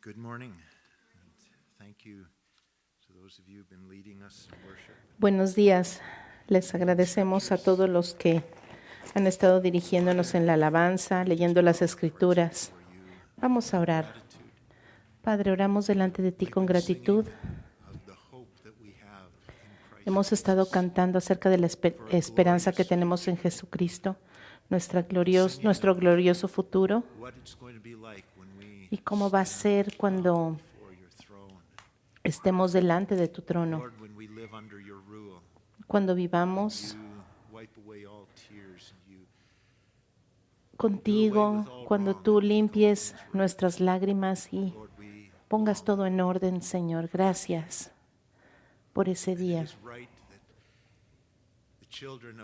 Good morning. Thank you to those of you who've been leading us in worship. Buenos días. Les agradecemos a todos los que han estado dirigiéndonos en la alabanza, leyendo las Escrituras. Vamos a orar. Padre, oramos delante de ti con gratitud. Hemos estado cantando acerca de la esperanza que tenemos en Jesucristo, nuestro glorioso futuro, y cómo va a ser cuando estemos delante de tu trono, cuando vivamos contigo, cuando tú limpies nuestras lágrimas y pongas todo en orden, Señor. Gracias por ese día.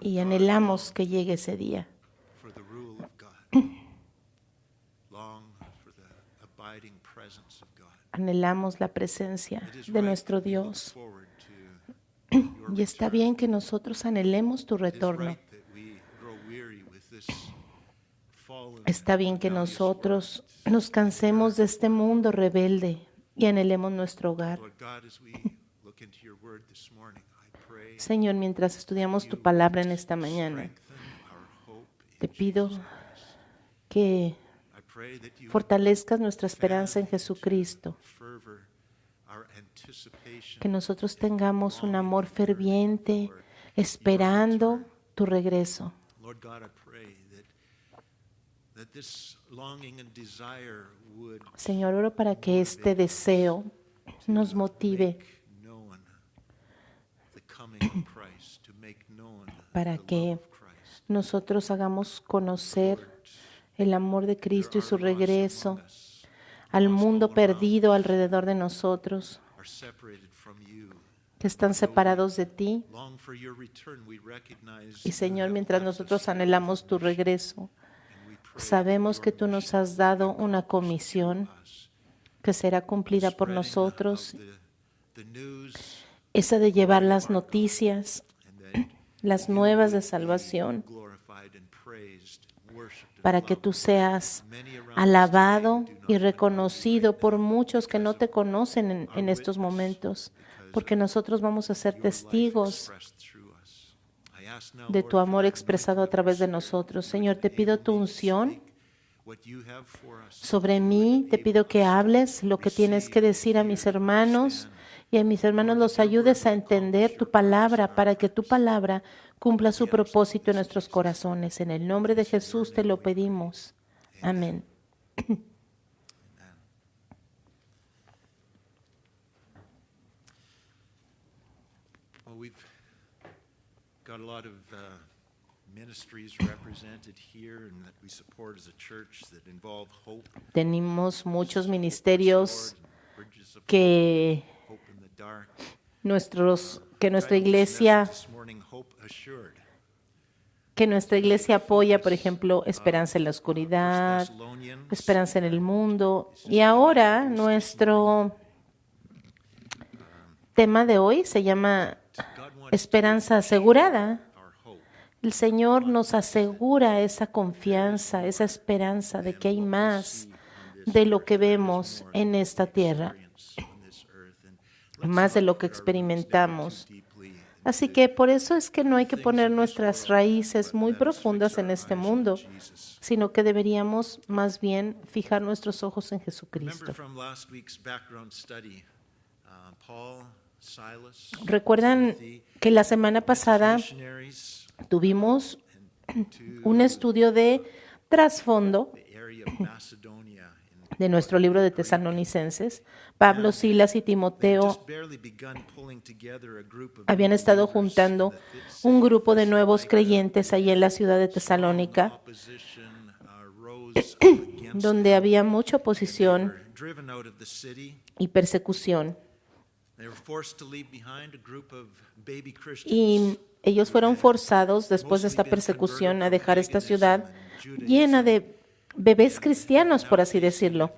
Y anhelamos que llegue ese día. Anhelamos la presencia de nuestro Dios. Y está bien que nosotros anhelemos tu retorno. Está bien que nosotros nos cansemos de este mundo rebelde y anhelemos nuestro hogar. Señor, mientras estudiamos tu palabra en esta mañana, te pido que fortalezcas nuestra esperanza en Jesucristo, que nosotros tengamos un amor ferviente esperando tu regreso. Señor, oro para que este deseo nos motive, para que nosotros hagamos conocer el amor de Cristo y su regreso al mundo perdido alrededor de nosotros, que están separados de ti. Y Señor, mientras nosotros anhelamos tu regreso, sabemos que tú nos has dado una comisión que será cumplida por nosotros, esa de llevar las noticias, las nuevas de salvación, para que tú seas alabado y reconocido por muchos que no te conocen en estos momentos, porque nosotros vamos a ser testigos de tu amor expresado a través de nosotros. Señor, te pido tu unción sobre mí, te pido que hables lo que tienes que decir a mis hermanos y a mis hermanos los ayudes a entender tu palabra para que tu palabra cumpla su propósito en nuestros corazones. En el nombre de Jesús te lo pedimos. Amén. Well, we've got a lot of ministries represented here and that we support as a church that involve hope. Tenemos muchos ministerios que nuestra iglesia apoya, por ejemplo, Esperanza en la Oscuridad, Esperanza en el Mundo. Y ahora nuestro tema de hoy se llama Esperanza Asegurada. El Señor nos asegura esa confianza, esa esperanza de que hay más de lo que vemos en esta tierra, más de lo que experimentamos. Así que por eso es que no hay que poner nuestras raíces muy profundas en este mundo, sino que deberíamos más bien fijar nuestros ojos en Jesucristo. ¿Recuerdan que la semana pasada tuvimos un estudio de trasfondo de nuestro libro de Tesalonicenses? Pablo, Silas y Timoteo habían estado juntando un grupo de nuevos creyentes allí en la ciudad de Tesalónica, donde había mucha oposición y persecución. Y ellos fueron forzados después de esta persecución a dejar esta ciudad llena de bebés cristianos, por así decirlo.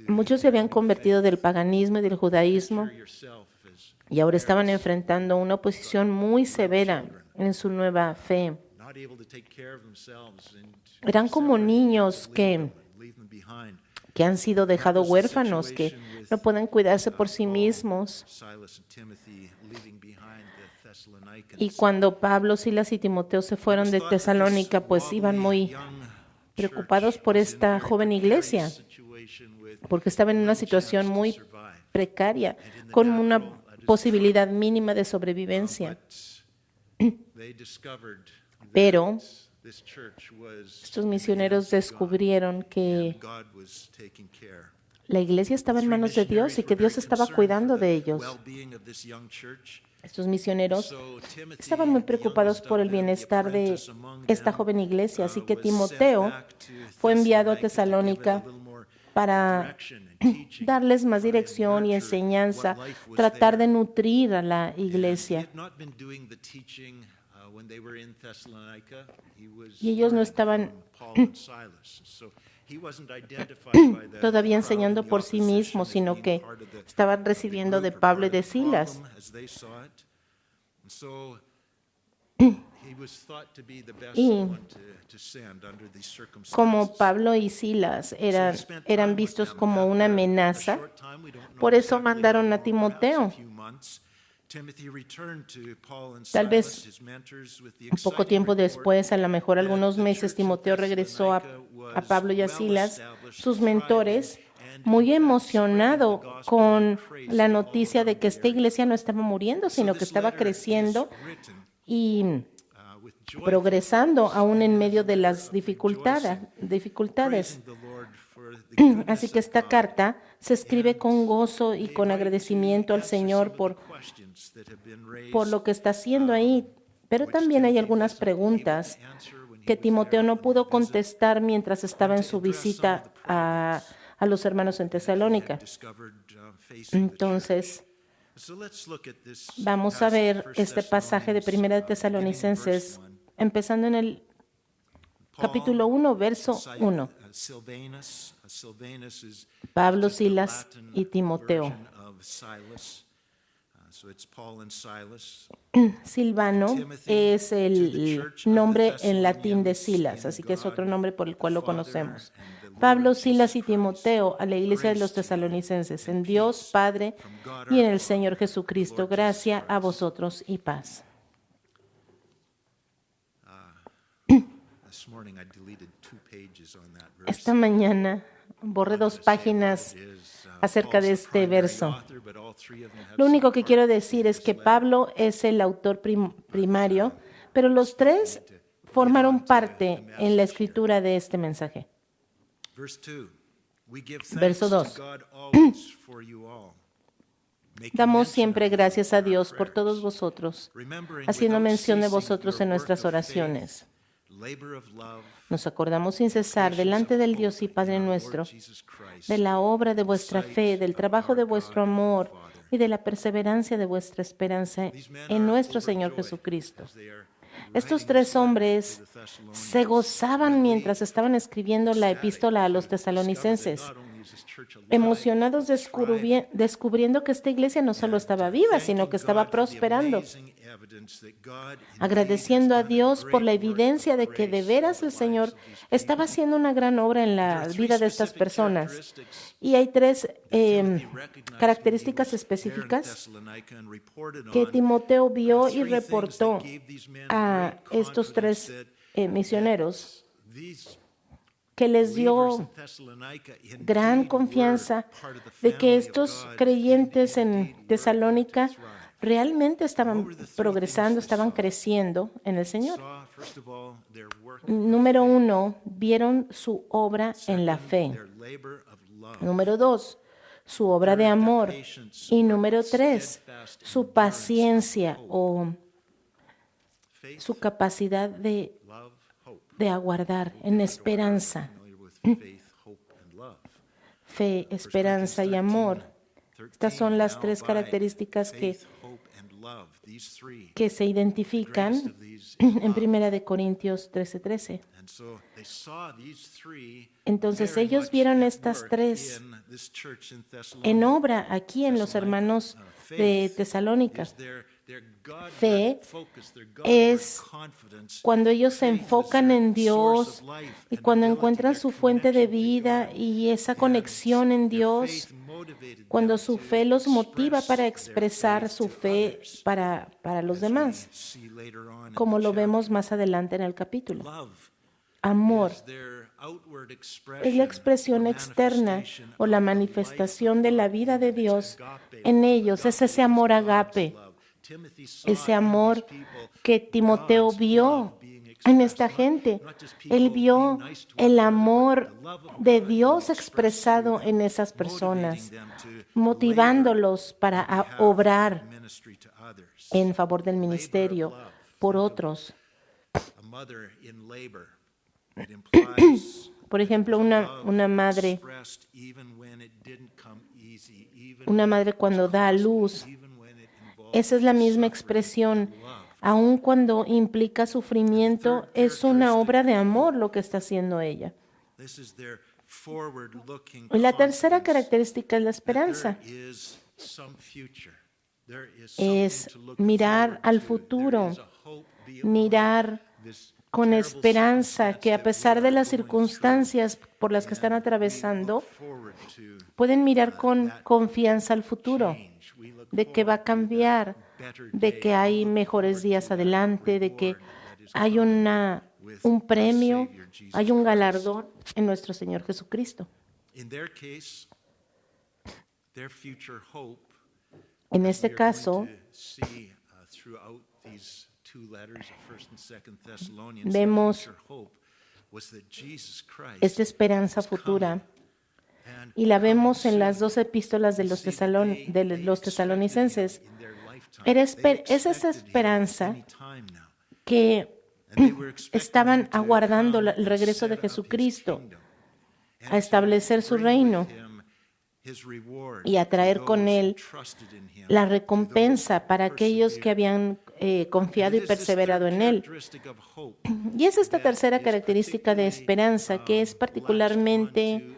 Muchos se habían convertido del paganismo y del judaísmo y ahora estaban enfrentando una oposición muy severa en su nueva fe. Eran como niños que que han sido dejados huérfanos, que no pueden cuidarse por sí mismos. Y cuando Pablo, Silas y Timoteo se fueron de Tesalónica, pues iban muy preocupados por esta joven iglesia, porque estaba en una situación muy precaria, con una posibilidad mínima de sobrevivencia. Pero estos misioneros descubrieron que la iglesia estaba en manos de Dios y que Dios estaba cuidando de ellos. Estos misioneros estaban muy preocupados por el bienestar de esta joven iglesia, así que Timoteo fue enviado a Tesalónica para darles más dirección y enseñanza, tratar de nutrir a la iglesia. Y ellos no estaban todavía enseñando por sí mismos, sino que estaban recibiendo de Pablo y de Silas. Y como Pablo y Silas eran vistos como una amenaza, por eso mandaron a Timoteo. Tal vez un poco tiempo después, a lo mejor algunos meses, Timoteo regresó a Pablo y a Silas, sus mentores, muy emocionado con la noticia de que esta iglesia no estaba muriendo, sino que estaba creciendo y progresando aún en medio de las dificultades. Así que esta carta se escribe con gozo y con agradecimiento al Señor por lo que está haciendo ahí. Pero también hay algunas preguntas que Timoteo no pudo contestar mientras estaba en su visita a los hermanos en Tesalónica. Entonces, vamos a ver este pasaje de Primera de Tesalonicenses, empezando en el capítulo 1, verso 1. Pablo, Silas y Timoteo. Silvano es el nombre en latín de Silas, así que es otro nombre por el cual lo conocemos. Pablo, Silas y Timoteo a la iglesia de los tesalonicenses, en Dios Padre y en el Señor Jesucristo, gracia a vosotros y paz. Esta mañana borré 2 páginas acerca de este verso. Lo único que quiero decir es que Pablo es el autor primario, pero los 3 formaron parte en la escritura de este mensaje. Verso 2. Damos siempre gracias a Dios por todos vosotros, haciendo mención de vosotros en nuestras oraciones. Nos acordamos sin cesar delante del Dios y Padre nuestro, de la obra de vuestra fe, del trabajo de vuestro amor y de la perseverancia de vuestra esperanza en nuestro Señor Jesucristo. Estos 3 hombres se gozaban mientras estaban escribiendo la epístola a los tesalonicenses, emocionados descubriendo que esta iglesia no solo estaba viva, sino que estaba prosperando, agradeciendo a Dios por la evidencia de que de veras el Señor estaba haciendo una gran obra en la vida de estas personas. Y hay 3 características específicas que Timoteo vio y reportó a estos 3 misioneros, que les dio gran confianza de que estos creyentes en Tesalónica realmente estaban progresando, estaban creciendo en el Señor. Número 1, vieron su obra en la fe. Número 2, su obra de amor. Y número 3, su paciencia o su capacidad de aguardar en esperanza. Fe, esperanza y amor. Estas son las 3 características que se identifican en 1 Corintios 13:13. Entonces ellos vieron estas 3 en obra aquí en los hermanos de Tesalónica. Fe es cuando ellos se enfocan en Dios y cuando encuentran su fuente de vida y esa conexión en Dios, cuando su fe los motiva para expresar su fe para los demás, como lo vemos más adelante en el capítulo. Amor es la expresión externa o la manifestación de la vida de Dios en ellos. Es ese amor agape, ese amor que Timoteo vio en esta gente. Él vio el amor de Dios expresado en esas personas, motivándolos para obrar en favor del ministerio por otros. Por ejemplo, una madre cuando da a luz, esa es la misma expresión. Aun cuando implica sufrimiento, es una obra de amor lo que está haciendo ella. Y la tercera característica es la esperanza. Es mirar al futuro, mirar con esperanza que a pesar de las circunstancias por las que están atravesando, pueden mirar con confianza al futuro, de que va a cambiar, de que hay mejores días adelante, de que hay un premio, hay un galardón en nuestro Señor Jesucristo. En este caso, vemos esta esperanza futura y la vemos en las 2 epístolas de los tesalonicenses. Es esa esperanza que estaban aguardando el regreso de Jesucristo a establecer su reino y a traer con él la recompensa para aquellos que habían confiado y perseverado en él. Y es esta tercera característica de esperanza que es particularmente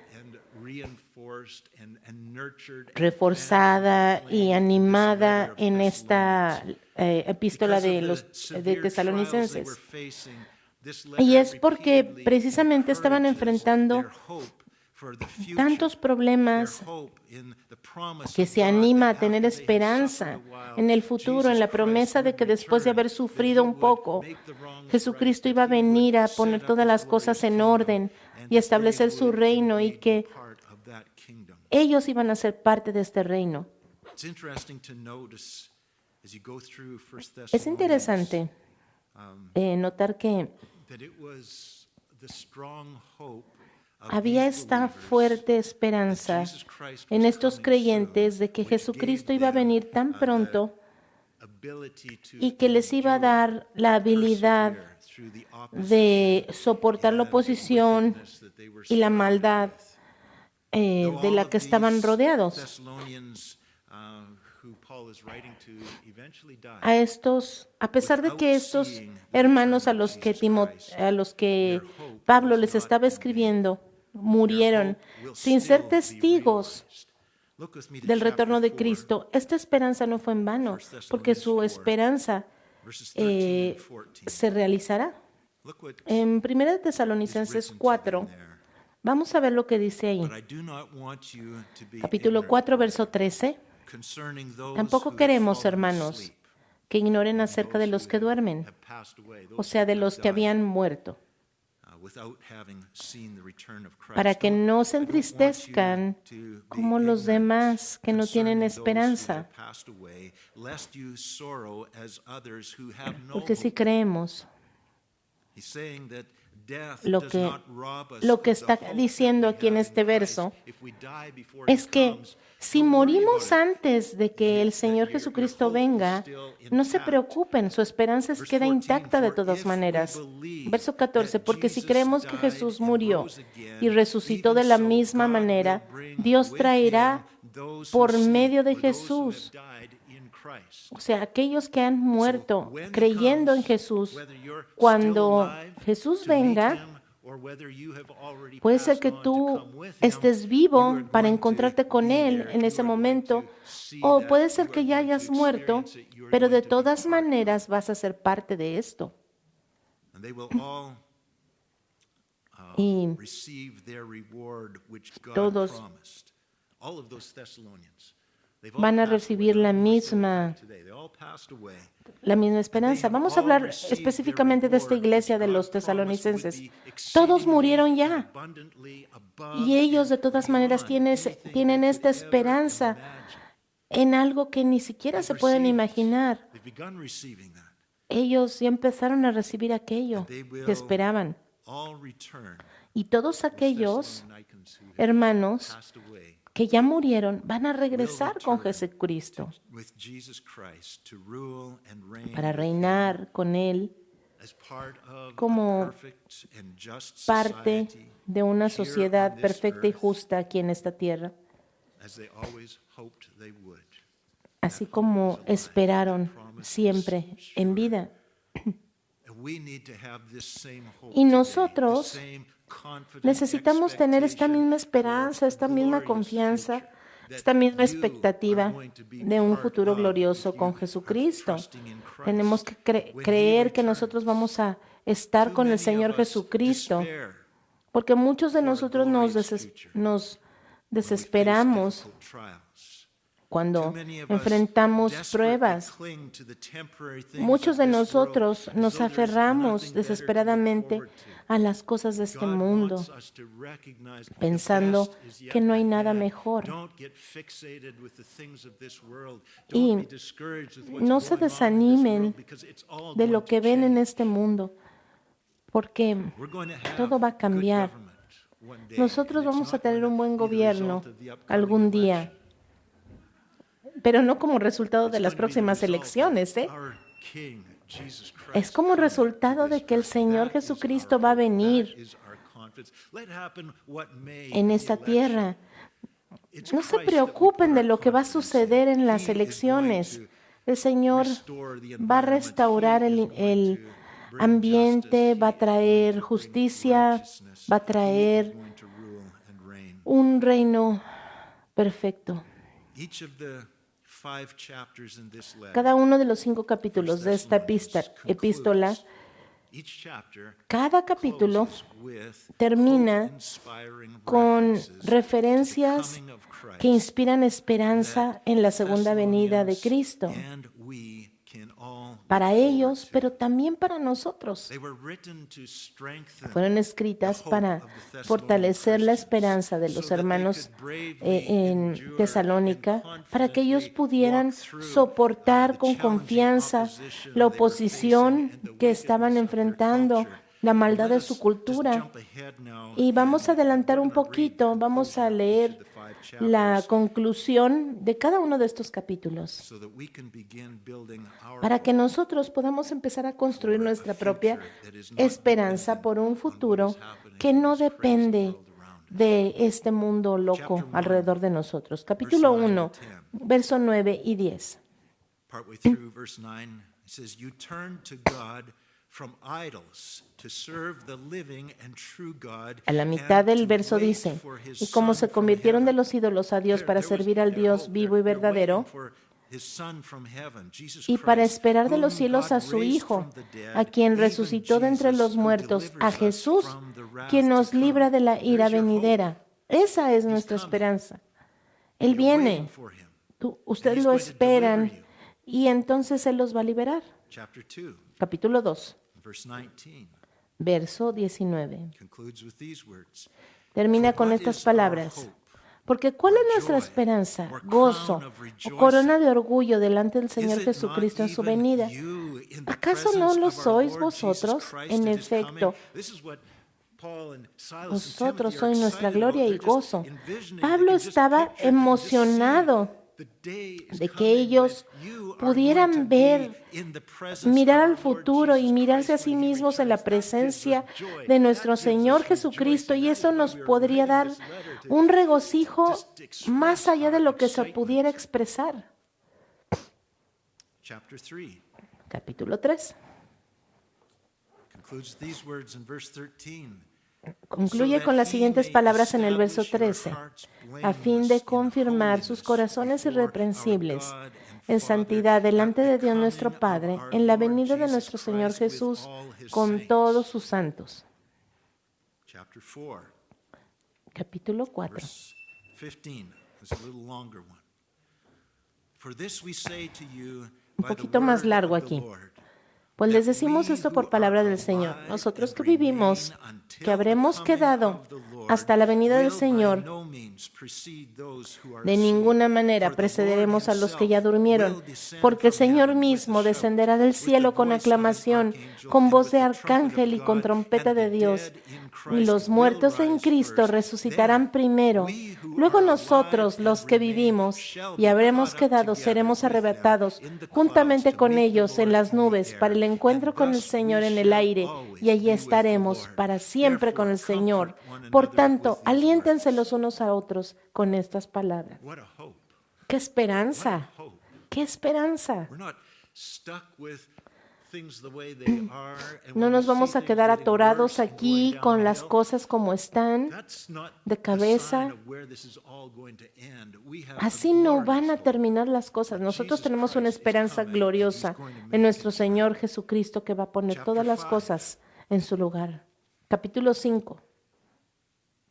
reforzada y animada en esta epístola de Tesalonicenses. Y es porque precisamente estaban enfrentando tantos problemas que se anima a tener esperanza en el futuro, en la promesa de que después de haber sufrido un poco, Jesucristo iba a venir a poner todas las cosas en orden y establecer su reino y que ellos iban a ser parte de este reino. Es interesante notar que había esta fuerte esperanza en estos creyentes de que Jesucristo iba a venir tan pronto y que les iba a dar la habilidad de soportar la oposición y la maldad de la que estaban rodeados. A pesar de que estos hermanos a los que Pablo les estaba escribiendo murieron sin ser testigos del retorno de Cristo, esta esperanza no fue en vano, porque su esperanza se realizará. En 1 Tesalonicenses 4, vamos a ver lo que dice ahí. Capítulo 4, verso 13. Tampoco queremos, hermanos, que ignoren acerca de los que duermen, o sea, de los que habían muerto, para que no se entristezcan como los demás que no tienen esperanza. Porque si creemos, lo que está diciendo aquí en este verso es que si morimos antes de que el Señor Jesucristo venga, no se preocupen, su esperanza queda intacta de todas maneras. Verso 14, porque si creemos que Jesús murió y resucitó de la misma manera, Dios traerá por medio de Jesús, o sea, aquellos que han muerto creyendo en Jesús, cuando Jesús venga, Puede ser que tú estés vivo para encontrarte con Él en ese momento, o puede ser que ya hayas muerto, pero de todas maneras vas a ser parte de esto. Y todos van a recibir la misma esperanza. Vamos a hablar específicamente de esta iglesia de los tesalonicenses. Todos murieron ya. Y ellos de todas maneras tienen esta esperanza en algo que ni siquiera se pueden imaginar. Ellos ya empezaron a recibir aquello que esperaban. Y todos aquellos hermanos que ya murieron van a regresar con Jesucristo para reinar con Él como parte de una sociedad perfecta y justa aquí en esta tierra, así como esperaron siempre en vida. Y nosotros necesitamos tener esta misma esperanza, esta misma confianza, esta misma expectativa de un futuro glorioso con Jesucristo. Tenemos que creer que nosotros vamos a estar con el Señor Jesucristo, porque muchos de nosotros nos desesperamos cuando enfrentamos pruebas. Muchos de nosotros nos aferramos desesperadamente a las cosas de este mundo, pensando que no hay nada mejor. Y no se desanimen de lo que ven en este mundo, porque todo va a cambiar. Nosotros vamos a tener un buen gobierno algún día, pero no como resultado de las próximas elecciones, Es como resultado de que el Señor Jesucristo va a venir en esta tierra. No se preocupen de lo que va a suceder en las elecciones. El Señor va a restaurar el ambiente, va a traer justicia, va a traer un reino perfecto. Cada uno de los 5 capítulos de esta epístola, cada capítulo termina con referencias que inspiran esperanza en la segunda venida de Cristo, para ellos, pero también para nosotros. Fueron escritas para fortalecer la esperanza de los hermanos en Tesalónica, para que ellos pudieran soportar con confianza la oposición que estaban enfrentando, la maldad de su cultura. Y vamos a adelantar un poquito, vamos a leer la conclusión de cada uno de estos capítulos, para que nosotros podamos empezar a construir nuestra propia esperanza por un futuro que no depende de este mundo loco alrededor de nosotros. Capítulo 1, verso 9 y 10. A la mitad del verso dice, y como se convirtieron de los ídolos a Dios para servir al Dios vivo y verdadero, y para esperar de los cielos a su Hijo, a quien resucitó de entre los muertos, a Jesús, quien nos libra de la ira venidera. Esa es nuestra esperanza. Él viene, ustedes lo esperan, y entonces Él los va a liberar. Capítulo 2. Verso 19. Termina con estas palabras. Porque ¿cuál es nuestra esperanza, gozo o corona de orgullo delante del Señor Jesucristo en su venida? ¿Acaso no lo sois vosotros? En efecto, vosotros sois nuestra gloria y gozo. Pablo estaba emocionado de que ellos pudieran mirar al futuro y mirarse a sí mismos en la presencia de nuestro Señor Jesucristo, y eso nos podría dar un regocijo más allá de lo que se pudiera expresar. Capítulo 3. Concluye con las siguientes palabras en el verso 13, a fin de confirmar sus corazones irreprensibles en santidad delante de Dios nuestro Padre, en la venida de nuestro Señor Jesús con todos sus santos. Chapter 4, Capítulo 4. verse 15. It's a little longer one. For this we say to you by the poquito más word largo of the aquí. Lord, Pues les decimos esto por palabra del Señor. Nosotros que vivimos, que habremos quedado hasta la venida del Señor, de ninguna manera precederemos a los que ya durmieron, porque el Señor mismo descenderá del cielo con aclamación, con voz de arcángel y con trompeta de Dios, y los muertos en Cristo resucitarán primero. Luego nosotros, los que vivimos y habremos quedado, seremos arrebatados juntamente con ellos en las nubes para el encuentro con el Señor en el aire, y allí estaremos para siempre con el Señor. Por tanto, aliéntense los unos a otros con estas palabras. What a hope. ¡Qué esperanza! ¡Qué esperanza! We're not stuck with things the way they are. And No when nos we vamos see a things quedar getting atorados worse and aquí going con las downhill, cosas como están. that's not de a cabeza. sign of where this is all going to end. We have a Así no glorious van a hope. terminar las cosas. Nosotros tenemos una esperanza gloriosa en nuestro Señor Jesucristo, que va a poner todas las cosas en su lugar. Capítulo 5,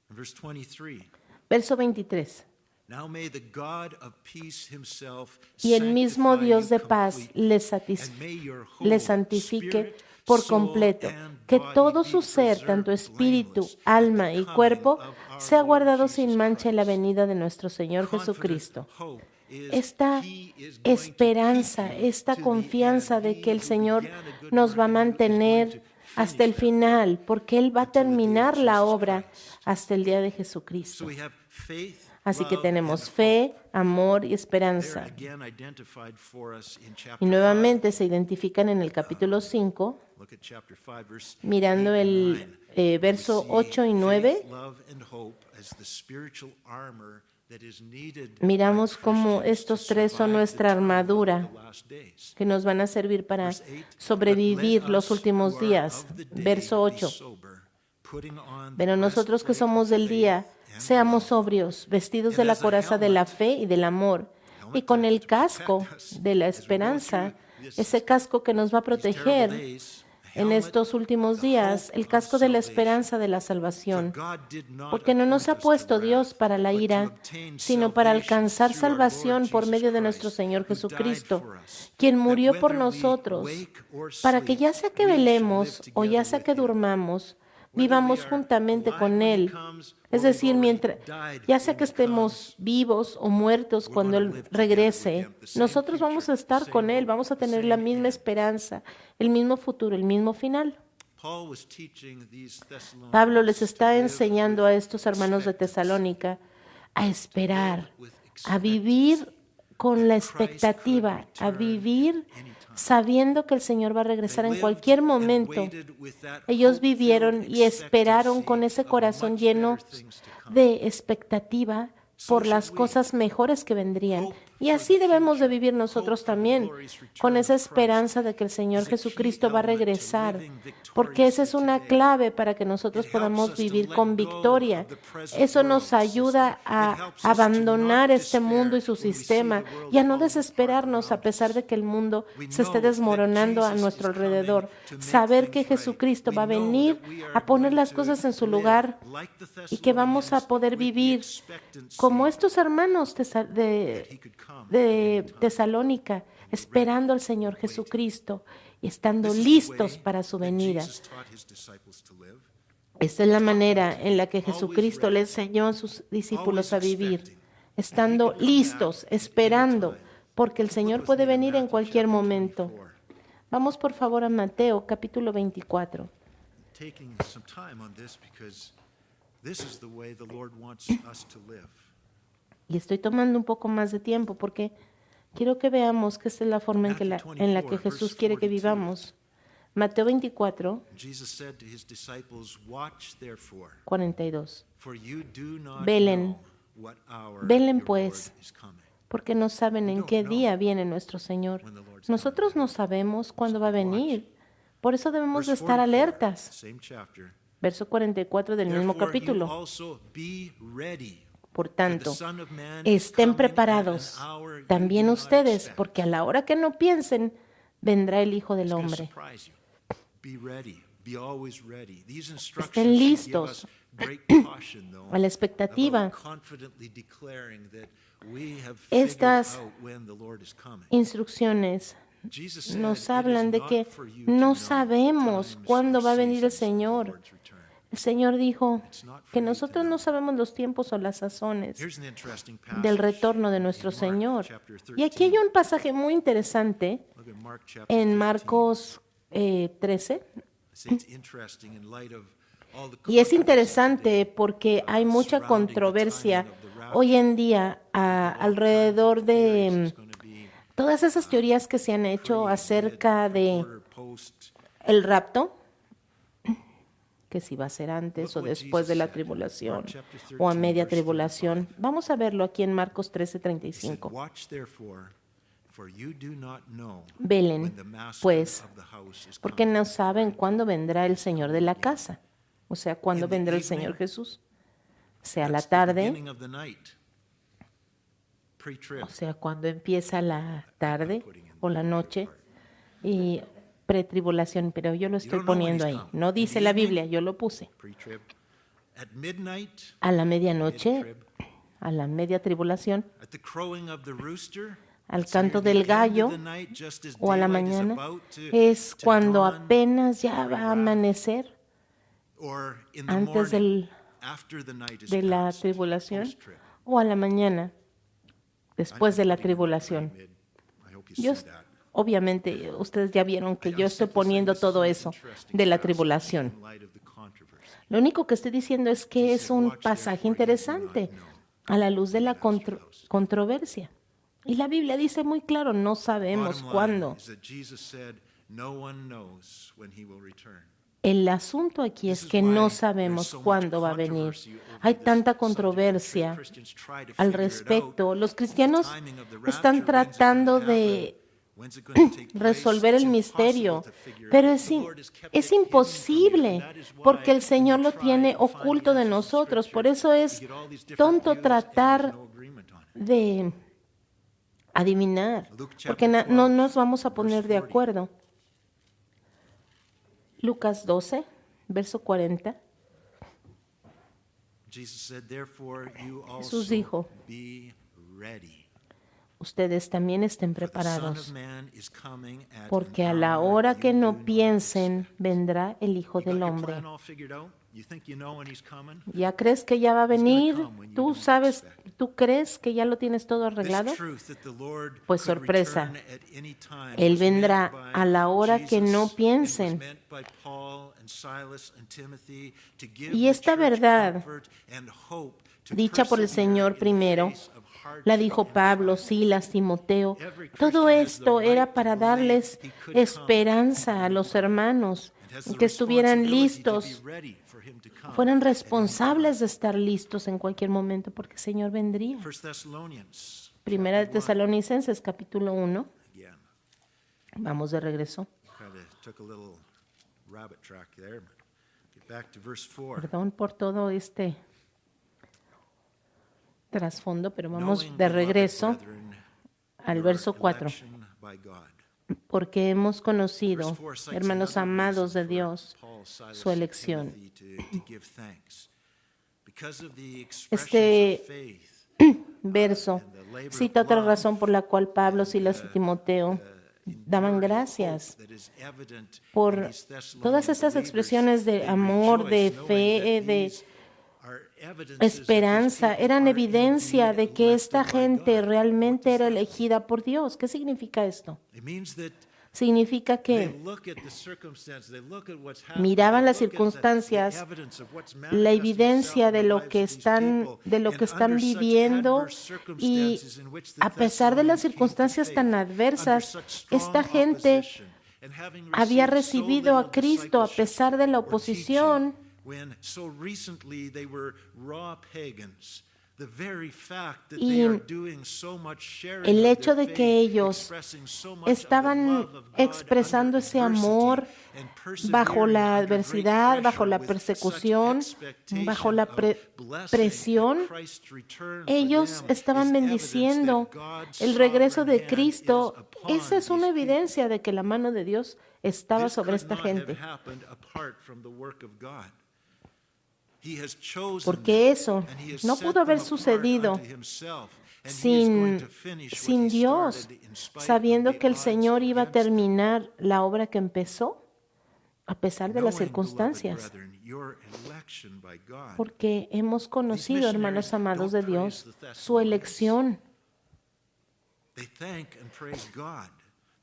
In verse 23. verso 23. Now may the God of peace himself Y el mismo sanctify Dios you de paz completely, and may your whole les santifique spirit, por soul, completo, and que body todo be su ser, tanto preserved espíritu, blameless alma at the y coming cuerpo, of our sea Lord guardado Jesus sin mancha en la Christ. venida de nuestro Señor Confident Jesucristo. hope is Esta he is going to esperanza, keep you esta to the confianza end. de He que el who Señor began a good nos va a work in you is going mantener to hasta el finish that work final, porque Él va a until the day of terminar la Jesus obra Christ. hasta el día de So Jesucristo. we have faith, Así que love, tenemos and fe, amor y hope. esperanza. They're again identified for us in chapter Y 5. nuevamente se identifican en el capítulo 5, Look at chapter 5, verse mirando 8 and el 9. verso We see 8 y 9. faith, love, and hope as the spiritual armor that is needed Miramos by cómo Christians estos to tres son survive the nuestra turmoil of armadura, the last days. que nos van a servir para Verse 8, sobrevivir "But let los us últimos who are días. of the day Verso be 8. sober, putting on the Pero nosotros que breastplate somos of del día, faith and seamos love, sobrios, vestidos de and la as a coraza de la helmet, fe y del amor, y con el casco de la esperanza, ese casco que nos va a these terrible proteger days, en helmet, estos últimos the días, hope el of casco de la salvation. esperanza de la For salvación. God did not Porque no nos ha appoint us to puesto wrath, Dios para la but to ira, obtain sino para salvation alcanzar through our Lord salvación por Jesus medio de nuestro Christ, Señor who died Jesucristo, for us, quien that murió por whether we nosotros, wake or para que sleep, ya sea que we should velemos live o ya together sea with que him. durmamos, Whether vivamos we are juntamente alive con when he Él. comes, Es or we've decir, already mientras, died ya sea when que he estemos comes, vivos o muertos we're cuando gonna Él live together with regrese, him. The same nosotros vamos a future, estar same con Él, hope, vamos a the tener la same misma end. esperanza, el mismo futuro, el mismo final. Paul was teaching these Thessalonians Pablo les to está live enseñando with a estos hermanos de expectancy, Tesalónica a esperar, with a expectancy vivir con la that Christ could expectativa, a return vivir at any time. sabiendo que el Señor va a regresar They en lived cualquier and momento. waited with that Ellos hope-filled vivieron y esperaron con ese expectancy of corazón much lleno better things to come. de expectativa por las cosas mejores que vendrían. Y así debemos de vivir nosotros también, con esa esperanza de que el Señor Jesucristo va a regresar, porque esa es una clave para que nosotros podamos vivir con victoria. Eso nos ayuda a abandonar este mundo y su sistema y a no desesperarnos a pesar de que el mundo se esté desmoronando a nuestro alrededor. Saber que Jesucristo va a venir a poner las cosas en su lugar y que vamos a poder vivir como estos hermanos de Tesalónica, esperando al Señor Jesucristo y estando listos para su venida. Esta es la manera en la que Jesucristo le enseñó a sus discípulos a vivir, estando listos, esperando, porque el Señor puede venir en cualquier momento. Vamos por favor a Mateo capítulo 24. Taking some time on this because this is the way the Lord wants us to live. Y estoy tomando un poco más de tiempo porque quiero que veamos que esta es la forma en la que Jesús quiere que vivamos. Mateo 24, Jesus said to his disciples, "Watch therefore, 42. for you do not Velen. know what hour Velen, your pues, Lord is coming." Porque no saben en qué día viene nuestro Señor. Nosotros no sabemos cuándo va a venir. Por eso debemos de Verse estar 44, alertas. same chapter. Verso 44 del mismo Therefore, you capítulo. also be ready. Por For the tanto, Son of Man is estén coming at preparados an hour you también do not ustedes, expect. porque a la hora que no piensen, vendrá el Hijo del It's gonna hombre. surprise you. Be ready. Be always ready. These Estén instructions should give listos us great caution, though, a la expectativa. about confidently declaring that we have Estas figured out when the Lord is coming. Instrucciones Jesus said, nos "It is hablan de not que for you to no know sabemos times cuándo or va a venir el seasons of the Señor. Lord's return." El Señor dijo It's not for que you to nosotros know. no sabemos los tiempos o las sazones Here's an interesting del passage retorno de in nuestro Mark Señor. chapter Y aquí hay 13. un pasaje muy interesante Look at Mark chapter en 13. Marcos 13. I say it's interesting in light of all the Y es controversy interesante today, porque hay mucha surrounding the controversia timing of the rapture. hoy en día All kinds of alrededor theories. de It's gonna be todas esas teorías que se han hecho pre, acerca mid, de quarter, post. el rapto, que si va a ser antes Look o what después de Jesus la said. tribulación Mark chapter 13, o a media verse tribulación. 35. Vamos a verlo aquí en Marcos He said, 13:35. "Watch therefore, for you do not know Velen, when the master pues, of the house is porque coming." no saben cuándo vendrá el Señor de la casa, o sea, cuándo In the vendrá el evening, Señor Jesús, sea la That's the tarde, beginning of the night. Pre-trib. o sea, cuando empieza la tarde o la noche, y pretribulación, pero yo lo estoy don't know when poniendo he's ahí. coming. No In the dice la evening, Biblia, yo lo puse. Pre-trib. At midnight, A la medianoche, mid-trib, a la media tribulación, at the crowing of the rooster, al so near canto the del end of gallo the night, just as o a la daylight is mañana, about to es cuando dawn, apenas ya va a amanecer or in the antes morning, after the night is de la past, tribulación post-trib. o a la mañana después de la tribulación. Pre-mid. I hope you Yo, see that. obviamente, ustedes ya vieron que I'm yo estoy simply saying poniendo this is todo an eso interesting de la passage tribulación. in light of the controversy. Lo único que estoy diciendo es que es un pasaje interesante a la luz de la controversia. Y la Biblia dice muy claro, no sabemos Bottom line cuándo. is that Jesus said, "No one knows when he will return." El asunto aquí es que no sabemos cuándo va a venir. Hay tanta controversia al respecto. Los cristianos están tratando de resolver el misterio, pero es imposible porque el Señor lo tiene oculto de nosotros. Por eso es tonto tratar de adivinar, porque no nos vamos a poner de acuerdo. Lucas 12, verso 40. Jesús dijo, "Be ready. ustedes también estén For the Son preparados, of Man is coming at porque an a la hour hora you que do no not piensen, expect." vendrá el Hijo You got del your Hombre. plan all figured out? You think you know when he's coming? ¿Ya crees que ya va a gonna venir? come when you ¿Tú don't sabes, expect. tú crees que ya lo tienes todo arreglado? This truth that the Lord Pues could sorpresa, return at any time Él was vendrá meant by a la hora que no Jesus piensen. and was meant by Paul and Silas and Timothy to give Y the esta church verdad, comfort and hope to dicha por el persevere Señor in the primero, face of hardship la dijo and Pablo, trial. Silas, Timoteo. Every Todo Christian has the esto right era to para believe darles he could come esperanza a los hermanos, and has the que estuvieran responsibility to be listos, ready for him to come fueran at any responsables de estar listos en cualquier momento, porque el Señor vendría. time. 1 Thessalonians Primera de chapter 1, Tesalonicenses, capítulo 1. again. Vamos de regreso. Kind of took a little rabbit track there, but get back to verse 4. Perdón por todo este trasfondo, pero vamos Knowing, de beloved regreso brethren, al your verso 4. election by God. Porque hemos Verse conocido, 4 cites hermanos another amados de reason for Dios, Paul, Silas, su and elección. Timothy to give thanks. Because of the expressions Este of faith verso cita otra razón por la cual Pablo, Silas y Timoteo daban gracias por todas estas expresiones de amor, de fe, de esperanza. Eran evidencia de que esta gente realmente era elegida por Dios. ¿Qué significa esto? Significa que miraban las circunstancias, la evidencia de lo que están viviendo, y a pesar de las circunstancias tan adversas, esta gente había recibido a Cristo a pesar de la oposición, The very fact that Y they are doing so much sharing el of hecho their de que faith, ellos expressing so much of the estaban love of God expresando under ese adversity amor and bajo persevering la under great adversidad, bajo pressure la with persecución, such bajo expectation la of blessing presión. at Christ's return for Ellos them estaban is evidence bendiciendo that God's el regreso sovereign de hand is Cristo. upon Esa es una these people. evidencia de que la mano de Dios estaba This sobre could esta not have gente. happened apart from the work of God. He has chosen Porque them, eso and he has no set pudo them haber apart sucedido unto himself, and he is going sin, to finish what sin he Dios, started in spite of sabiendo the que el odds Señor iba a against them. terminar la obra que empezó, a pesar de las Knowing, beloved circunstancias. brethren, your election by God, Porque hemos conocido, hermanos amados de Dios, don't praise the su elección. they thank and praise God.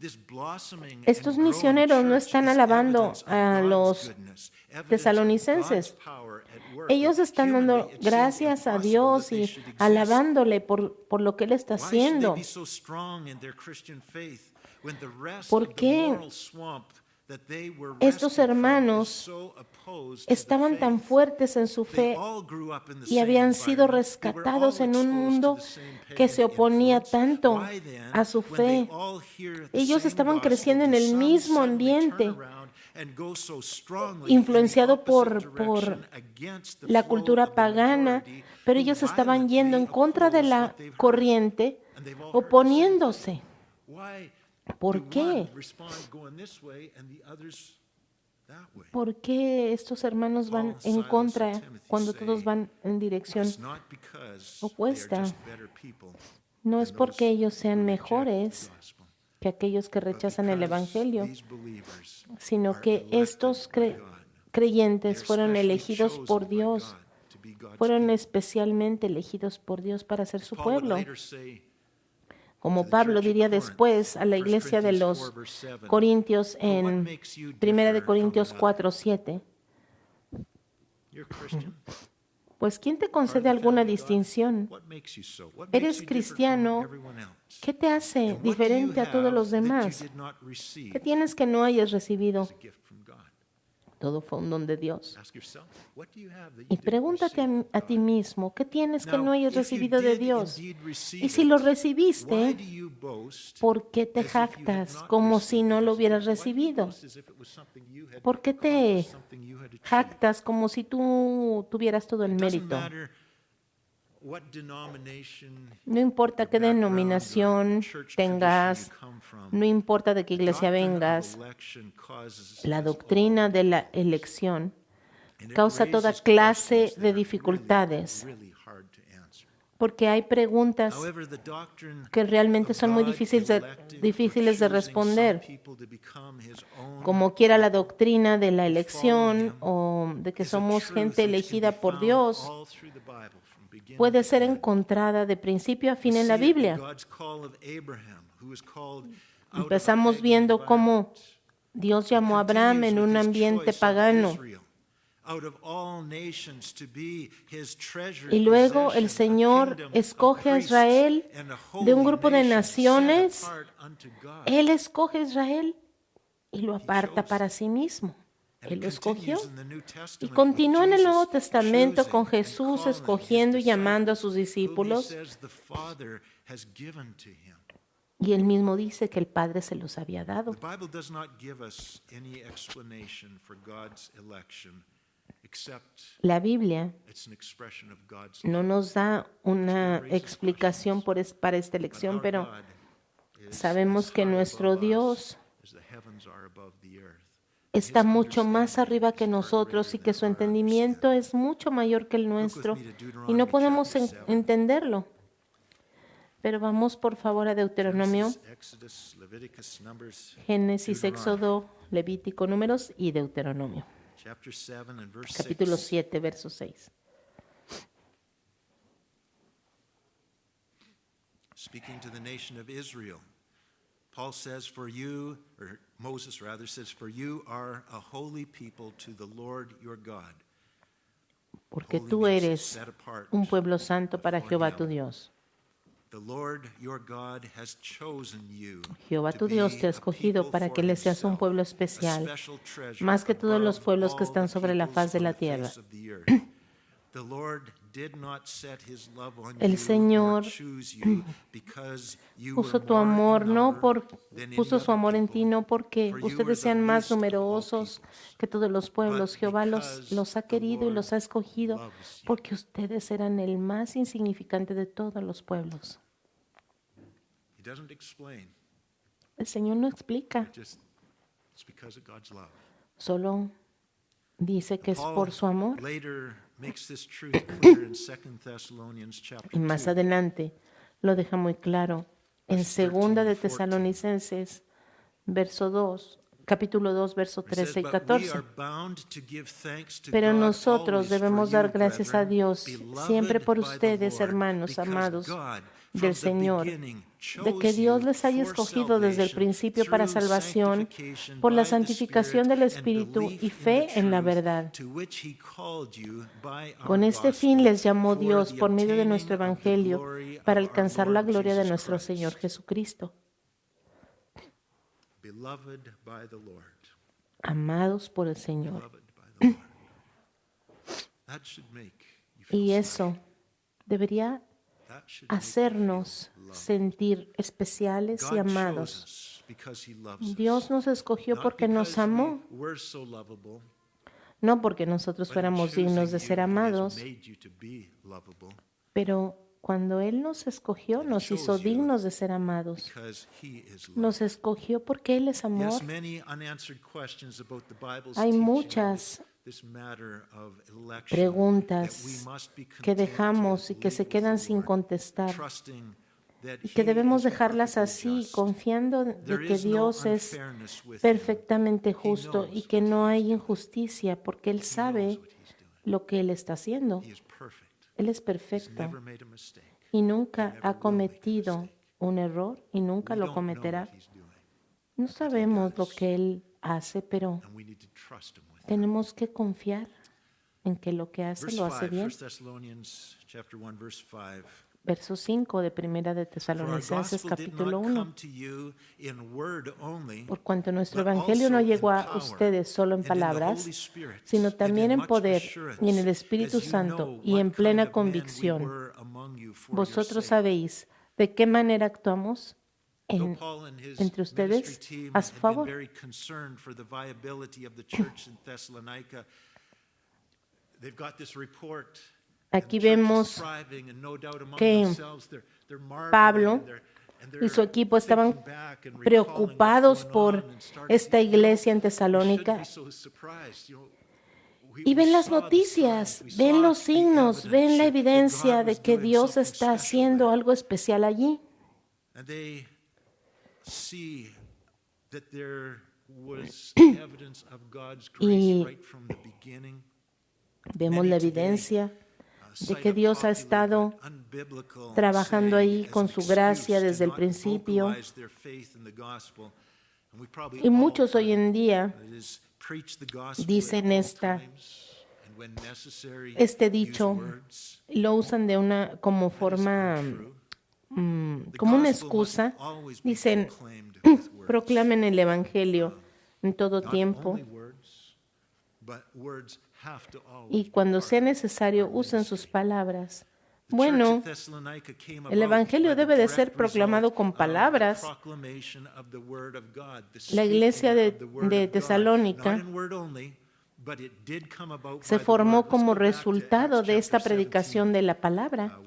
This blossoming Estos and growing misioneros no church están is alabando evidence of a God's los goodness, evidence of tesalonicenses. God's power at work. Ellos están dando Humanly, it seemed gracias a impossible Dios that they y should exist. alabándole por lo que Él está Why should they haciendo. be so strong in their Christian faith when the rest ¿Por of the qué moral swamp that they were estos rescued from hermanos is so opposed to the estaban tan faith? fuertes en su They fe all grew up in the y same habían sido environment. They were all rescatados en un exposed to mundo the same que se pagan oponía influence? tanto Why then, a su when they fe? all hear the Ellos same estaban gospel, creciendo en do el some mismo suddenly turn ambiente, around and go so strongly in the influenciado opposite por direction against the la flow cultura of the pagana, majority, pero who ellos estaban yendo en violently contra de oppose la what they've heard? corriente, And they've all heard the same oponiéndose. thing. Why ¿Por do qué? one respond going this way and the others that way? ¿Por qué estos hermanos van Paul, en Silas, contra and Timothy cuando say, todos van en dirección It's not because they opuesta? are just better people No than es porque those ellos sean who reject the mejores gospel, que aquellos que but rechazan el because Evangelio, these believers sino are que elected estos by God. They creyentes are fueron specially elegidos chosen por by Dios, God to be God's fueron people. especialmente elegidos por Dios para ser su Paul would pueblo. later say Como to the Pablo church at diría Corinth, después a la 1 iglesia de Corinthians los 4, verse 7, Corintios "For what en makes you 1 de differ Corintios from another? 4:7, You're a Christian? pues ¿quién te Part of concede the alguna family of God? distinción? What makes you so? What Eres makes you different from cristiano, everyone else? ¿qué te hace And what do you diferente a todos los have that you demás? did not receive ¿Qué tienes que no hayas recibido? as a gift from God? Todo fue un don de Dios. Ask yourself, what do you have that you Y didn't pregúntate receive a from ti God? mismo, ¿qué tienes que Now, no hayas if you recibido de did Dios? indeed receive Y si lo it, why recibiste, do you boast ¿por qué te as if you had jactas not como si received no it lo as a hubieras gift? Why do you recibido? boast as if it was something you had ¿Por qué te accomplished, something you had achieved? jactas como si tú tuvieras todo el It doesn't mérito? matter what denomination, No importa qué background, or denominación church tengas, tradition you come from, no importa de qué the iglesia doctrine of vengas, election causes la us doctrina all de la elección And it causa toda raises clase questions that de are dificultades, really hard to answer. porque hay preguntas However, the doctrine que realmente of son muy God difíciles elected difíciles de for choosing responder, some people to become his own como quiera la doctrina de la elección o de que is a somos truth gente which can elegida be por found Dios, all through the Bible, from beginning puede to ser end. encontrada de principio a We fin en la see it in Biblia. God's call of Abraham, who was called out of a Empezamos pagan viendo cómo environment. Dios llamó a Abraham en un ambiente pagano. Y luego el Señor escoge a Israel de un grupo de naciones. Él escoge a Israel y lo aparta para sí mismo. Él lo escogió. Y continúa en el Nuevo Testamento con Jesús escogiendo y llamando a sus discípulos. Y él mismo dice que el Padre se los había dado. The Bible does not give us any explanation for God's election except La Biblia it's an expression of God's no love. nos da una explicación para esta But elección, our pero God is sabemos as que high nuestro above us Dios as the heavens are above the earth. está His mucho más understanding arriba que is far nosotros y greater que than su our entendimiento es mucho mayor que el Look with nuestro me to y Deuteronomy no podemos chapter 7. entenderlo. Pero vamos por favor a Deuteronomio, Genesis, Exodus, Leviticus, Numbers, Génesis, Deuteronomy. Éxodo, Levítico, Números y Deuteronomio. Chapter 7 and verse Capítulo 6. 7, verso 6. Speaking to the nation of Israel, Paul says, for you, or Moses rather says, for you are a holy people to the Lord your God. Porque Holy tú means eres set apart un pueblo santo para for Jehová him. tu Dios. The Lord your God has chosen you Jehová to tu Dios be te ha a escogido people para for que le seas un himself, pueblo a especial, special treasure más que todos los above pueblos que all están the sobre la peoples faz de on la the tierra. face of the earth. The Lord El Señor puso tu amor, puso su amor en ti, no porque ustedes sean más numerosos que todos los pueblos. Jehová los ha querido y los ha escogido porque ustedes eran el más insignificante de todos los pueblos. El Señor no explica, solo dice que es por su amor. Y más adelante lo deja muy claro en 2 de Tesalonicenses, capítulo 2, verso 13 y 14. Pero nosotros debemos dar gracias a Dios siempre por ustedes, hermanos amados del Señor, de que Dios les haya escogido desde el principio para salvación por la santificación del Espíritu y fe en la verdad. Con este fin les llamó Dios por medio de nuestro Evangelio para alcanzar la gloria de nuestro Señor Jesucristo. Amados por el Señor. Y eso debería hacernos sentir especiales y amados. Dios nos escogió porque nos amó, no porque nosotros fuéramos dignos de ser amados, pero cuando Él nos escogió, nos hizo dignos de ser amados. Nos escogió porque Él es amor. Hay muchas preguntas que dejamos y que se quedan sin contestar, y que debemos dejarlas así, confiando de que Dios es perfectamente justo y que no hay injusticia, porque Él sabe lo que Él está haciendo. Él es perfecto y nunca ha cometido un error y nunca lo cometerá. No sabemos lo que Él hace, pero tenemos que confiar en que lo que hace lo hace bien. Verso 5 de Primera de Tesalonicenses capítulo 1. Por cuanto nuestro Evangelio no llegó a ustedes solo en palabras, sino también en poder y en el Espíritu Santo y en plena convicción. Vosotros sabéis de qué manera actuamos entre ustedes a su favor. Aquí vemos que Pablo y su equipo estaban preocupados por esta iglesia en Tesalónica y ven las noticias, ven los signos, ven la evidencia de que Dios está haciendo algo especial allí. Y vemos la evidencia de que Dios ha estado trabajando ahí con su gracia desde el principio. Y muchos hoy en día dicen este dicho, lo usan como forma, como una excusa. Dicen, proclamen el Evangelio en todo tiempo. Y cuando sea necesario, usen sus palabras. Bueno, el Evangelio debe de ser proclamado con palabras. La iglesia de Tesalónica se formó como resultado de esta predicación de la palabra.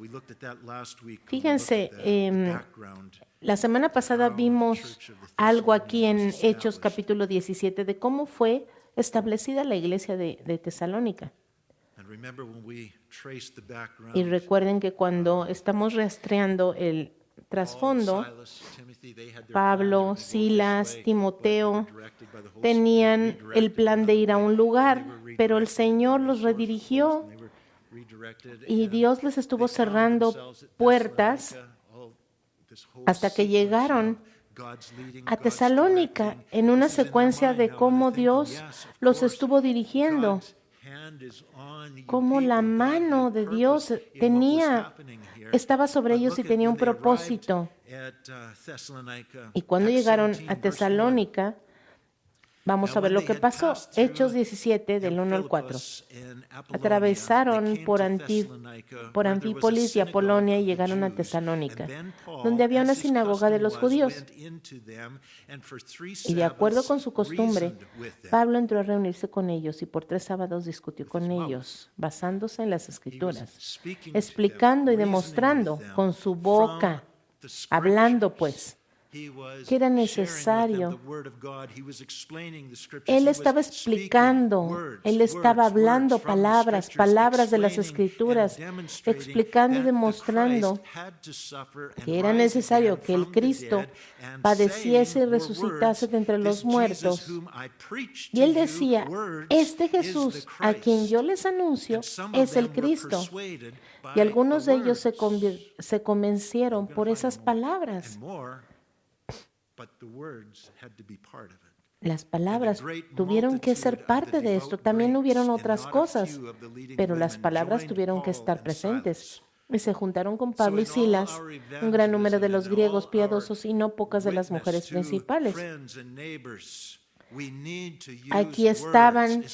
Fíjense, la semana pasada vimos algo aquí en Hechos capítulo 17 de cómo fue establecida la iglesia de Tesalónica. Y recuerden que cuando estamos rastreando el trasfondo, Pablo, Silas, Timoteo tenían el plan de ir a un lugar, pero el Señor los redirigió y Dios les estuvo cerrando puertas hasta que llegaron a Tesalónica en una secuencia de cómo Dios los estuvo dirigiendo, cómo la mano de Dios estaba sobre ellos y tenía un propósito. Y cuando llegaron a Tesalónica, Vamos a ver lo que pasó. Hechos 17, del 1 al 4. Atravesaron por Anfípolis y Apolonia y llegaron a Tesalónica, donde había una sinagoga de los judíos. Y de acuerdo con su costumbre, Pablo entró a reunirse con ellos y por 3 sábados discutió con ellos, basándose en las Escrituras, explicando y demostrando con su boca, hablando pues, que era necesario. Él estaba explicando, él estaba hablando palabras de las Escrituras, explicando y demostrando que era necesario que el Cristo padeciese y resucitase de entre los muertos. Y él decía, este Jesús a quien yo les anuncio es el Cristo. Y algunos de ellos se convencieron por esas palabras. Las palabras tuvieron que ser parte de esto. También hubieron otras cosas, pero las palabras tuvieron que estar presentes. Y se juntaron con Pablo y Silas, un gran número de los griegos piadosos y no pocas de las mujeres principales. Aquí estaban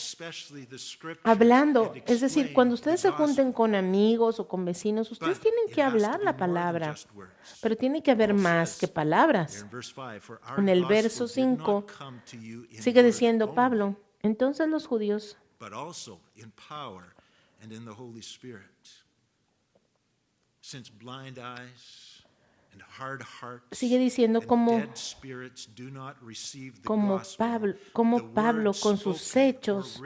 hablando, es decir, cuando ustedes se junten con amigos o con vecinos, ustedes tienen que hablar la palabra, pero tiene que haber más que palabras. En el verso 5 sigue diciendo Pablo, entonces los judíos, sigue diciendo como Pablo con sus hechos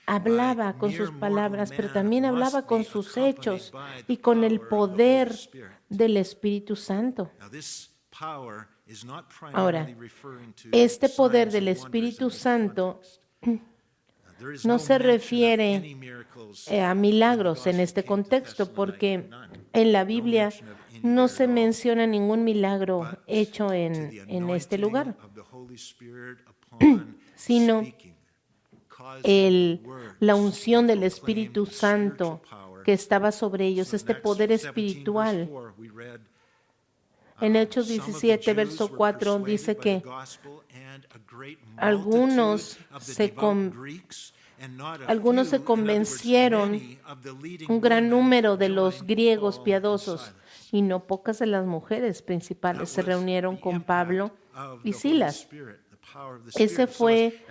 hablaba con sus palabras, pero también hablaba con sus hechos y con el poder del Espíritu Santo. Ahora, este poder del Espíritu Santo no se refiere a milagros en este contexto, porque en la Biblia no se menciona ningún milagro hecho en este lugar, sino la unción del Espíritu Santo que estaba sobre ellos, este poder espiritual. En Hechos 17, verso 4, dice que algunos se convencieron, un gran número de los griegos piadosos y no pocas de las mujeres principales se reunieron con Pablo y Silas. Esa fue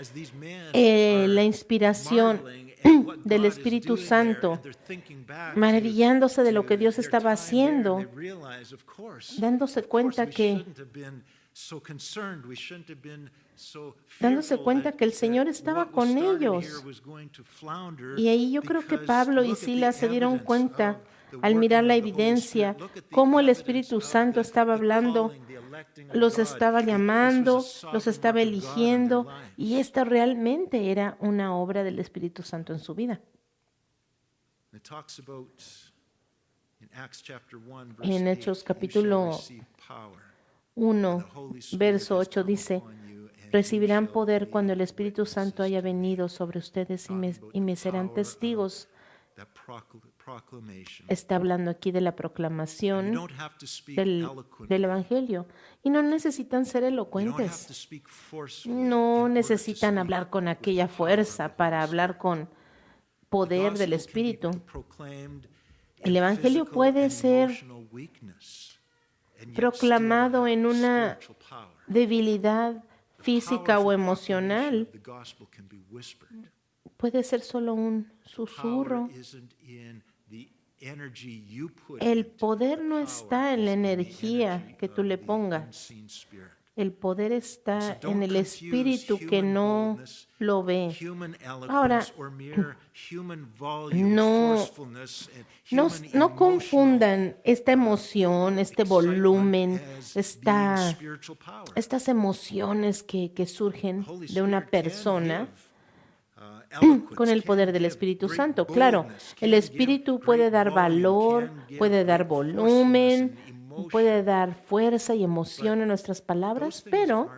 la inspiración del Espíritu Santo, maravillándose de lo que Dios estaba haciendo, dándose cuenta que el Señor estaba con ellos. Y ahí yo creo que Pablo y Silas se dieron cuenta al mirar la evidencia, cómo el Espíritu Santo estaba hablando, los estaba llamando, los estaba eligiendo, y esta realmente era una obra del Espíritu Santo en su vida. En Hechos capítulo 1, verso 8 dice, recibirán poder cuando el Espíritu Santo haya venido sobre ustedes y me serán testigos. Está hablando aquí de la proclamación del Evangelio. Y no necesitan ser elocuentes. No necesitan hablar con aquella fuerza para hablar con poder del Espíritu. El Evangelio puede ser proclamado en una debilidad física o emocional. Puede ser solo un susurro. El poder no está en la energía que tú le pongas. El poder está en el espíritu que no lo ve. Ahora, no confundan esta emoción, este volumen, estas emociones que surgen de una persona con el poder del Espíritu Santo. Claro, el Espíritu puede dar valor, puede dar volumen, puede dar fuerza y emoción a nuestras palabras, pero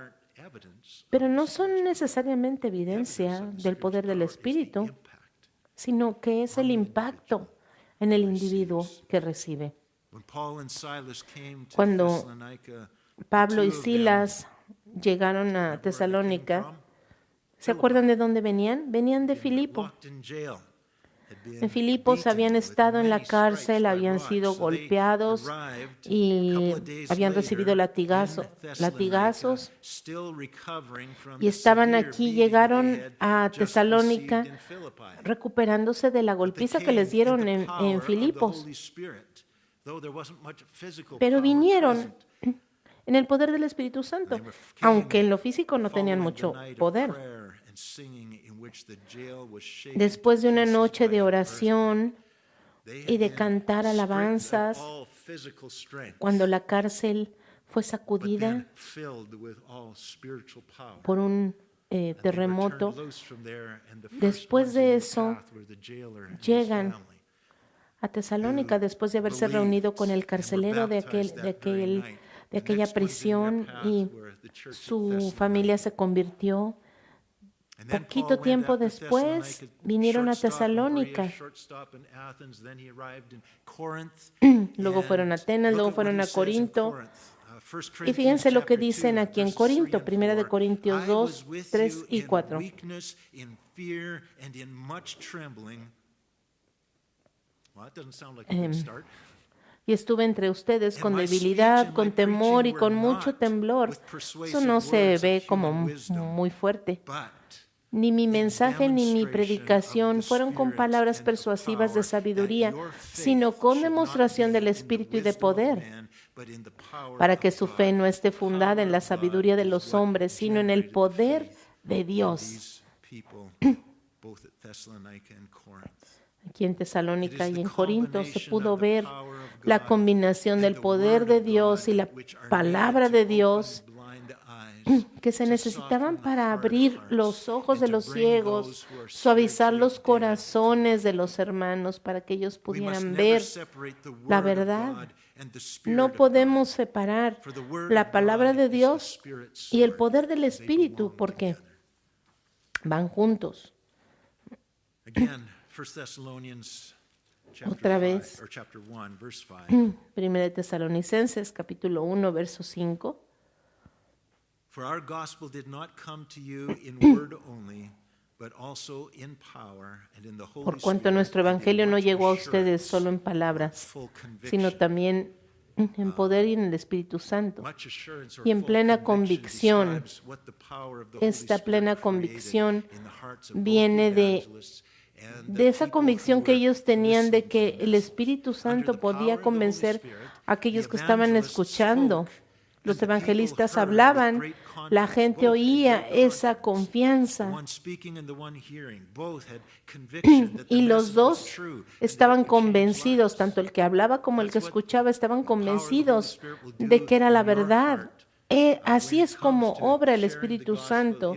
no son necesariamente evidencia del poder del Espíritu, sino que es el impacto en el individuo que recibe. Cuando Pablo y Silas llegaron a Tesalónica, ¿Se acuerdan de dónde venían? Venían de Filipo. En Filipos habían estado en la cárcel, habían sido golpeados y habían recibido latigazos y estaban aquí, llegaron a Tesalónica recuperándose de la golpiza que les dieron en Filipos. Pero vinieron en el poder del Espíritu Santo, aunque en lo físico no tenían mucho poder. Después de una noche de oración y de cantar alabanzas, cuando la cárcel fue sacudida por un terremoto, después de eso llegan a Tesalónica después de haberse reunido con el carcelero de aquella prisión y su familia se convirtió. Poquito tiempo después vinieron a Tesalónica. Luego fueron a Atenas, luego fueron a Corinto. Y fíjense lo que dicen aquí en Corinto, 1 Corintios 2, 3 y 4. Y estuve entre ustedes con debilidad, con temor y con mucho temblor. Eso no se ve como muy fuerte. Ni mi mensaje ni mi predicación fueron con palabras persuasivas de sabiduría, sino con demostración del Espíritu y de poder, para que su fe no esté fundada en la sabiduría de los hombres, sino en el poder de Dios. Aquí en Tesalónica y en Corinto se pudo ver la combinación del poder de Dios y la palabra de Dios que se necesitaban para abrir los ojos de los ciegos, suavizar los corazones de los hermanos para que ellos pudieran ver la verdad. No podemos separar la palabra de Dios y el poder del Espíritu porque van juntos. Otra vez, 1 Tesalonicenses capítulo 1, verso 5. For our gospel did not come to you in word only, but also in power and in the Holy Spirit. Por cuanto nuestro evangelio no llegó a ustedes solo en palabras, sino también en poder y en el Espíritu Santo, y en plena convicción. Esta plena convicción viene de esa convicción que ellos tenían de que el Espíritu Santo podía convencer a aquellos que estaban escuchando. Los evangelistas hablaban, la gente oía esa confianza y los dos estaban convencidos, tanto el que hablaba como el que escuchaba estaban convencidos de que era la verdad. Así es como obra el Espíritu Santo.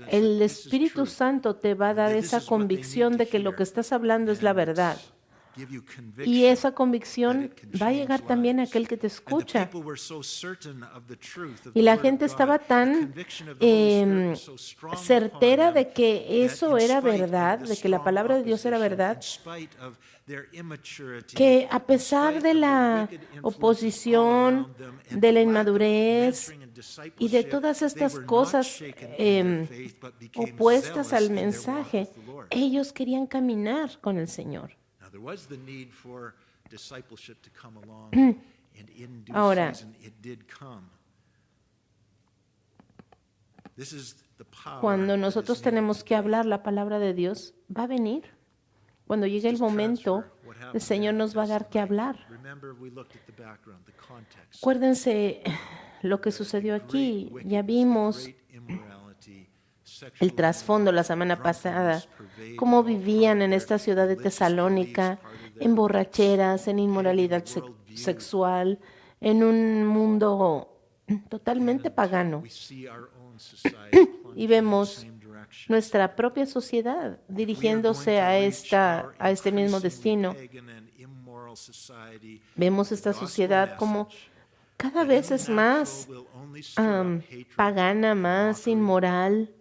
El Espíritu Santo te va a dar esa convicción de que lo que estás hablando es la verdad. Y esa convicción va a llegar también a aquel que te escucha. Y la gente estaba tan certera de que eso era verdad, de que la palabra de Dios era verdad, que a pesar de la oposición, de la inmadurez y de todas estas cosas opuestas al mensaje, ellos querían caminar con el Señor. Ahora, cuando nosotros tenemos que hablar la palabra de Dios, va a venir. Cuando llegue el momento, el Señor nos va a dar que hablar. Acuérdense lo que sucedió aquí. Ya vimos el trasfondo la semana pasada, cómo vivían en esta ciudad de Tesalónica, en borracheras, en inmoralidad sexual, en un mundo totalmente pagano. Y vemos nuestra propia sociedad dirigiéndose a este mismo destino. Vemos esta sociedad como cada vez es más pagana, más inmoral,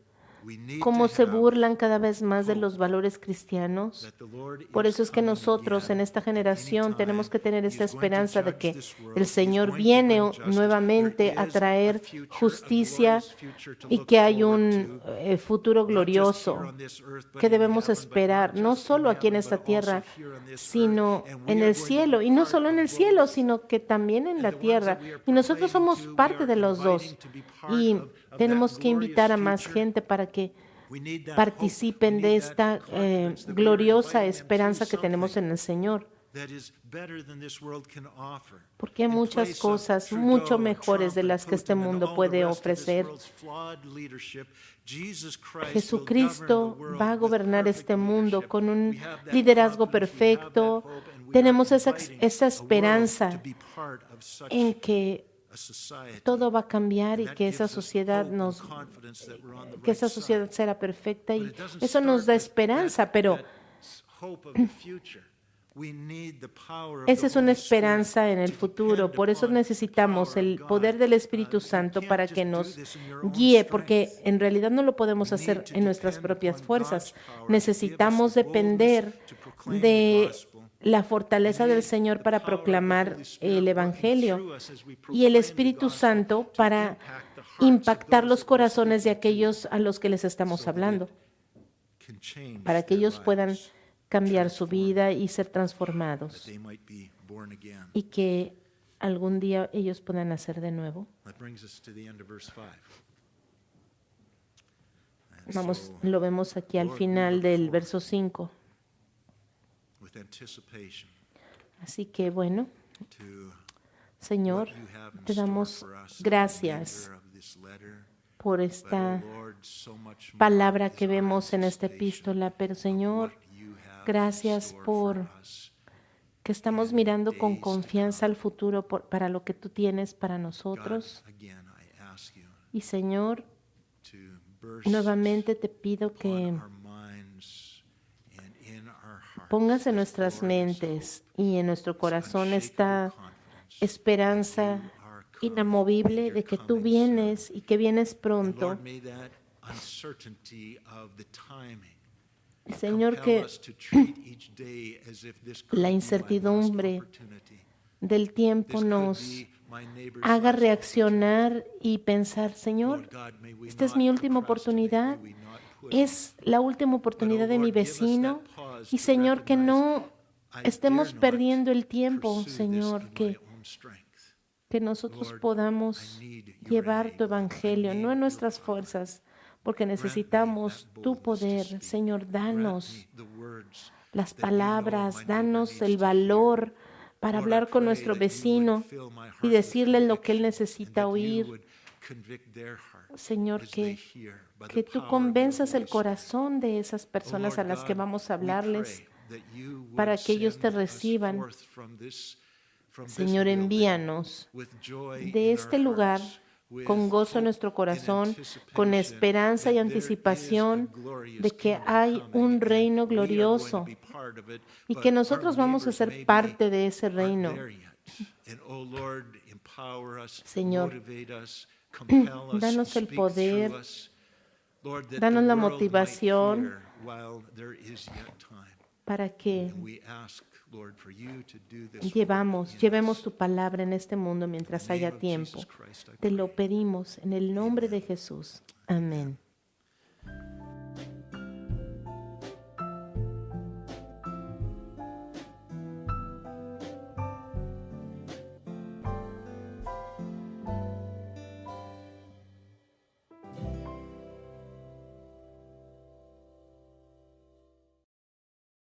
We need cómo to se have burlan cada vez más de los valores cristianos. that the Lord Por is eso es que coming nosotros again en esta at any generación time. tenemos que tener esta He's going to esperanza de judge que this world. el He's Señor going to viene bring justice. nuevamente There a is traer future, a justicia glorious future to y look que hay forward un to, futuro not just here glorioso on this earth, but que in debemos heaven, but esperar, not no just in solo aquí en heaven, esta but also tierra, here on this sino earth. And we en are el going to cielo. be Y no part solo en el of cielo, both. sino que también en And la the ones tierra. that we are Y nosotros proclaiming somos to, we parte are de los dos. inviting to be part Y of tenemos that que invitar a glorious más future. gente para que We need that hope. We participen need de that esta confidence that we are gloriosa inviting them to esperanza que tenemos something en el Señor. that is better than this world can offer. Porque hay In muchas place of cosas Trudeau mucho and mejores de Trump las and que este Putin and mundo all puede the rest of this ofrecer. world's flawed leadership, Jesus Christ will govern Jesucristo the world va a with gobernar perfect este mundo leadership. con un We have that liderazgo confidence, we have that perfecto. hope, and we Tenemos are esa inviting a world esperanza to be part of such en que a society. todo va a cambiar y And that que esa gives us sociedad hope and nos confidence that we're on the que right esa side. sociedad será perfecta But y it doesn't eso nos da start with esperanza, pero that hope of the future. We need the power of esa the es una Holy Spirit esperanza en el to futuro. depend Por eso upon the necesitamos power of el God. poder del Espíritu You Santo can't para just que do nos this in your own guíe, porque strength. en realidad no lo podemos We hacer need to en nuestras depend propias upon fuerzas. God's power to Necesitamos give us the depender boldness to proclaim the de gospel. la fortaleza We del need Señor the para power of the proclamar Holy Spirit el working Evangelio through us as we y el proclaim the Espíritu gospel Santo to para impact the hearts of impactar those los that we're corazones de speaking to, aquellos a los que les estamos so that hablando, it can change para que their ellos puedan lives, cambiar su transform, vida y ser that transformados, they might be born again. y que algún día ellos puedan nacer de nuevo. That brings us to the end of verse 5. And Vamos, so, lo vemos aquí al Lord, we final look del forward verso 5. with anticipation Así que bueno, to Señor, what you have in te store damos for us in the gracias remainder of this letter. por But, esta oh Lord, so much more palabra is que our vemos en esta anticipation epístola, pero of Señor, what you have in gracias store por for us. que estamos mirando con confianza al futuro para lo que tú tienes para God, nosotros. again, I ask you Y Señor, to burst nuevamente te pido upon que our minds and in our hearts pongas en this nuestras glorious mentes y en nuestro hope, corazón this esta unshakable confidence esperanza that you are coming, inamovible and de you're que tú coming vienes soon. y que vienes And pronto. Lord, may that uncertainty of the timing Señor, compel que us to treat each day as if this could la be my last incertidumbre opportunity. del tiempo This could nos be my neighbor's haga last reaccionar y pensar, opportunity. Señor, Lord God, may we esta es not mi última procrastinate, oportunidad, may we not put es la última oportunidad de mi vecino, y Señor, que no estemos perdiendo el tiempo, Señor, que nosotros podamos llevar tu evangelio, no en nuestras fuerzas, porque necesitamos tu poder. Señor, danos las palabras, danos el valor para hablar con nuestro vecino y decirle lo que él necesita oír. Señor, que tú convenzas el corazón de esas personas a las que vamos a hablarles para que ellos te reciban. Señor, envíanos de este lugar con gozo en nuestro corazón, con esperanza y anticipación de que hay un reino glorioso y que nosotros vamos a ser parte de ese reino. Señor, danos el poder, danos la motivación para que llevemos tu palabra en este mundo mientras haya tiempo. Te lo pedimos en el nombre de Jesús. Amén.